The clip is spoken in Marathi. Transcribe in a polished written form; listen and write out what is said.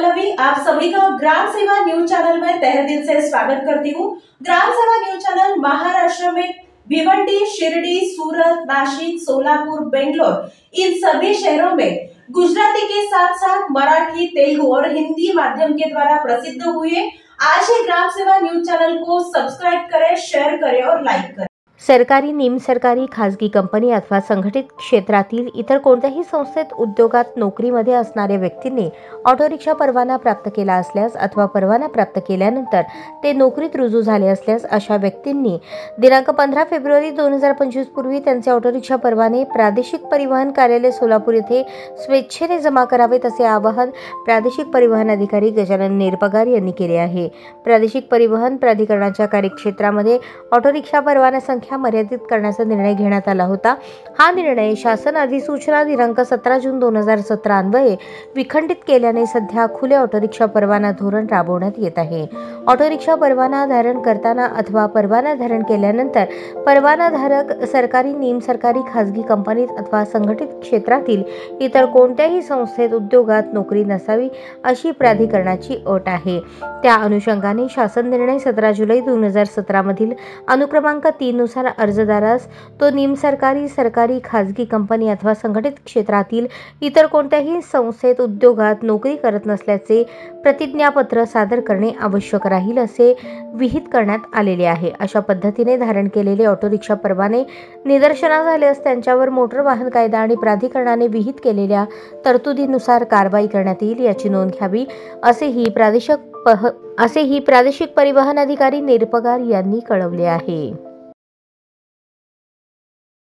पल्लवी, आप सभी का ग्राम सेवा न्यूज चैनल में तहे दिल से स्वागत करती हूँ। ग्राम सेवा न्यूज चैनल महाराष्ट्र में भिवंडी, शिरडी, सूरत, नासिक, सोलापुर, बेंगलोर इन सभी शहरों में गुजराती के साथ साथ मराठी, तेलुगु और हिंदी माध्यम के द्वारा प्रसिद्ध हुए। आज ही ग्राम सेवा न्यूज चैनल को सब्सक्राइब करें, शेयर करें और लाइक करें। सरकारी, निमसरकारी, खाजगी कंपनी अथवा संघटित क्षेत्रातील इतर कोणत्याही संस्थेत उद्योगात नोकरीमध्ये असणाऱ्या व्यक्तींनी ऑटो रिक्षा परवाना प्राप्त केला असल्यास अथवा परवाना प्राप्त केल्यानंतर ते नोकरीत रुजू झाले असल्यास अशा व्यक्तींनी दिनांक 15 फेब्रुवारी 2025 पूर्वी त्यांचे ऑटो रिक्षा परवाने प्रादेशिक परिवहन कार्यालय सोलापूर येथे स्वेच्छेने जमा करावेत असे आवाहन प्रादेशिक परिवहन अधिकारी गजानन निरपगार यांनी केले आहे। प्रादेशिक परिवहन प्राधिकरणाच्या कार्यक्षेत्रामध्ये ऑटो रिक्षा परवाना संख्या मर्यादित करण्याचा निर्णय घेण्यात आला होता। हा निर्णय शासन अधिसूचना दिनांक 17 जून 2017 अन्वये विखंडित केल्याने सध्या खुले ऑटो रिक्षा परवाना धोरण राबवण्यात येत आहे। ऑटो रिक्षा परवाना धारण करताना अथवा परवाना धारण केल्यानंतर परवानाधारक सरकारी, निमसरकारी, खाजगी कंपनीत अथवा संघटित क्षेत्रातील इतर कोणत्याही संस्थेत उद्योगात नोकरी नसावी अशी प्राधिकरणाची अट आहे। त्या अनुषंगाने शासन निर्णय 17 जुलै 2017 मधील अनुक्रमांक 3 नुसार अर्जदारास तो निमसरकारी, सरकारी, खाजगी कंपनी अथवा संघटित क्षेत्रातील इतर कोणत्याही संस्थेत उद्योगात नोकरी करत नसल्याचे प्रतिज्ञापत्र सादर करणे आवश्यक राहील असे विहित करण्यात आलेले आहे। अशा पद्धतीने धारण केलेले ऑटो रिक्षा परवाने निदर्शनास आल्यास त्यांच्यावर मोटर वाहन कायदा आणि प्राधिकरणाने विहित केलेल्या तरतुदीनुसार कारवाई करण्यात येईल याची नोंद घ्यावी असेही प्रादेशिक परिवहन अधिकारी निरपगार यांनी कळवले आहे।